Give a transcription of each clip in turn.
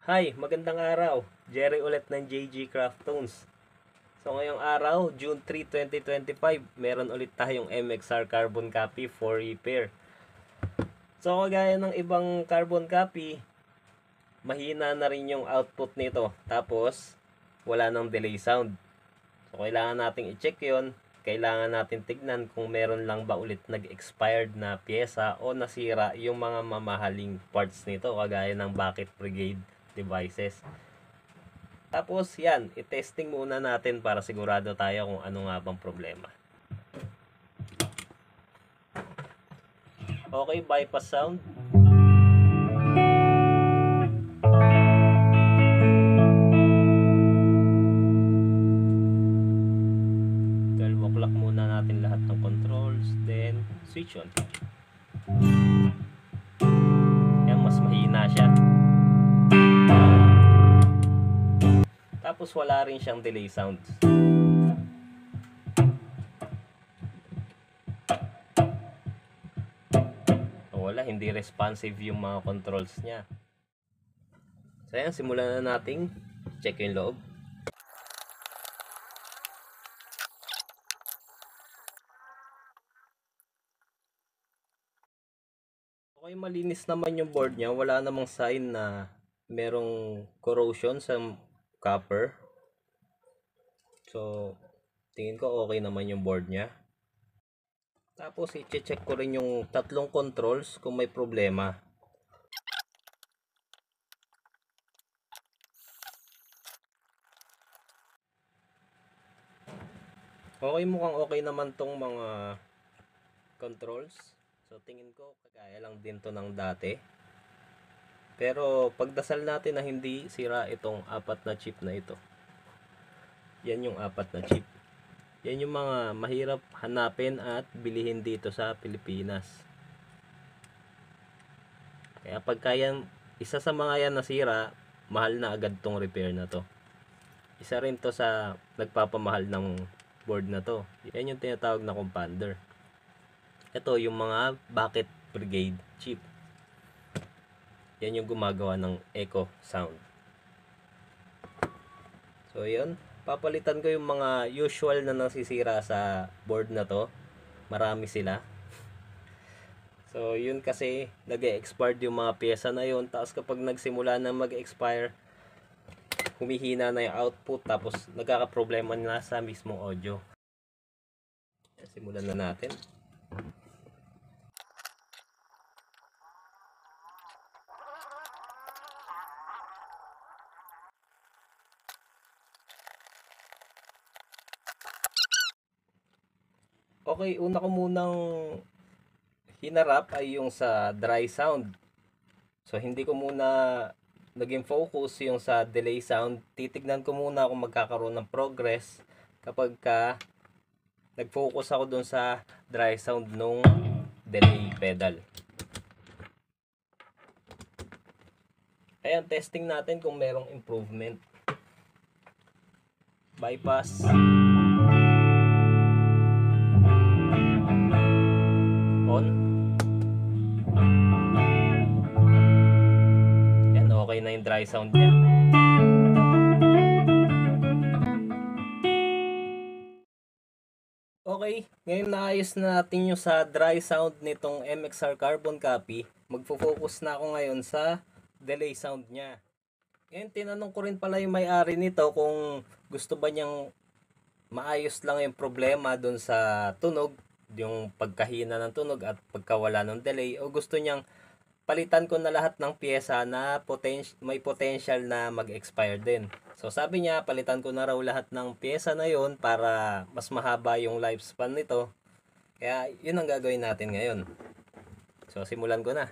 Hi, magandang araw. Jerry ulit ng JG Craft Tones. So ngayong araw, June 3, 2025, meron ulit tayong MXR carbon copy for repair. So kagaya ng ibang carbon copy, mahina na rin yung output nito. Tapos, wala nang delay sound. So kailangan nating i-check yon. Kailangan natin tignan kung meron lang ba ulit nag-expired na pyesa o nasira yung mga mamahaling parts nito kagaya ng bucket brigade devices. Tapos yan, i-testing muna natin para sigurado tayo kung ano nga bang problema. Okay, bypass sound. 12 o'clock muna natin lahat ng controls, then switch on. Yan, mas mahina siya. Tapos wala rin siyang delay sound. Wala, hindi responsive yung mga controls niya. So yan, simulan na nating check yung loob. Okay, malinis naman yung board niya. Wala namang sign na merong corrosion sa copper. So, tingin ko okay naman yung board niya. Tapos, i-check ko rin yung tatlong controls kung may problema. Okay, mukhang okay naman tong mga controls. So, tingin ko, kagaya lang din to ng dati. Pero, pagdasal natin na hindi sira itong apat na chip na ito. Yan yung apat na chip. Yan yung mga mahirap hanapin at bilihin dito sa Pilipinas. Kaya pagka yan, isa sa mga yan nasira, mahal na agad tong repair na to. Isa rin to sa nagpapamahal ng board na to. Yan yung tinatawag na compounder. Ito yung mga bucket brigade chip. Yan yung gumagawa ng echo sound. So yun, papalitan ko yung mga usual na nasisira sa board na to. Marami sila. So yun kasi nag-e-expired yung mga pyesa na yun. Tapos kapag nagsimula na mag-expire, humihina na yung output. Tapos nagkakaproblema na sa mismong audio. Simulan na natin. Okay, una ko munang hinarap ay yung sa dry sound. So hindi ko muna naging focus yung sa delay sound. Titignan ko muna kung magkakaroon ng progress kapag ka nag-focus ako dun sa dry sound nung delay pedal. Ayan, testing natin kung merong improvement. Bypass. On. Yan, okay na yung dry sound niya. Okay, ngayon naayos na natin yung sa dry sound nitong MXR carbon copy. Magfo-focus na ako ngayon sa delay sound niya. Ngayon tinanong ko rin pala yung may-ari nito kung gusto ba niyang maayos lang yung problema dun sa tunog, yung pagkahina ng tunog at pagkawala ng delay, o gusto niyang palitan ko na lahat ng pyesa na may potential na mag-expire din. So sabi niya, palitan ko na raw lahat ng pyesa na yon para mas mahaba yung lifespan nito. Kaya yun ang gagawin natin ngayon. So simulan ko na.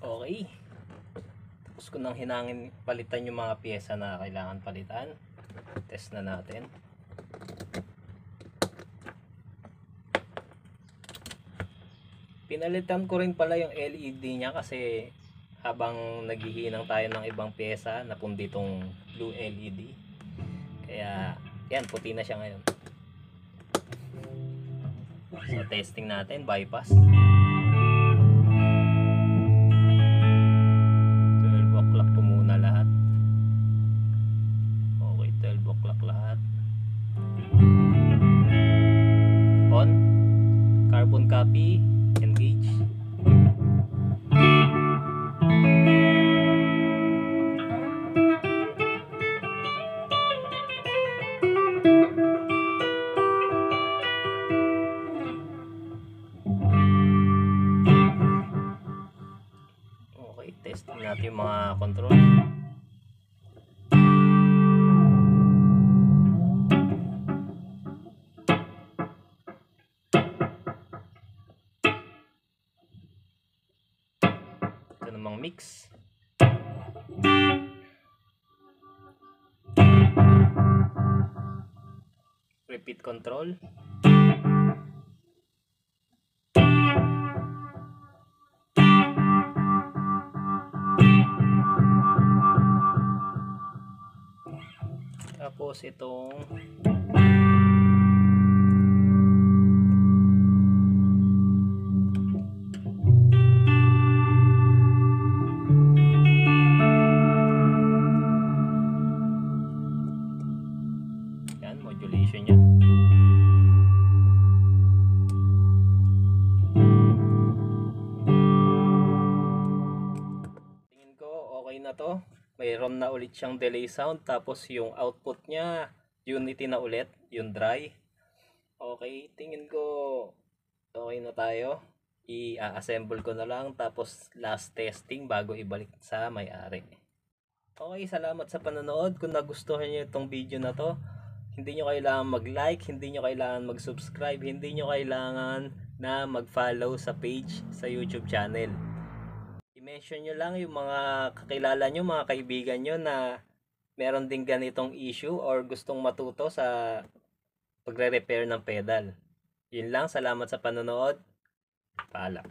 Okay. Tapos ko nang hinangin palitan yung mga pyesa na kailangan palitan. Test na natin. Pinalitan ko rin pala yung LED niya kasi habang naghihinang tayo ng ibang pyesa, napundi tong blue LED. Kaya Yan, puti na siya ngayon. So, testing natin, bypass. 12 o'clock po muna lahat. Okay, 12 o'clock lahat. On. Carbon copy. Engage. Okay, testing natin yung mga control. Ito namang mix. Repeat control. Tapos itong yan, modulation niya. Tingin ko okay na to. Mayroon na ulit siyang delay sound, tapos yung output niya unity na ulit, yung dry. Okay, tingin ko okay na tayo. I-assemble ko na lang, tapos last testing bago ibalik sa may-ari. Okay, salamat sa panonood. Kung nagustuhan niyo itong video na to, hindi nyo kailangan mag-like, hindi nyo kailangan mag-subscribe, hindi nyo kailangan na mag-follow sa page sa YouTube channel. I-mention nyo lang yung mga kakilala nyo, mga kaibigan nyo na meron din ganitong issue or gustong matuto sa pagre-repair ng pedal. Yun lang, salamat sa panonood. Paalam.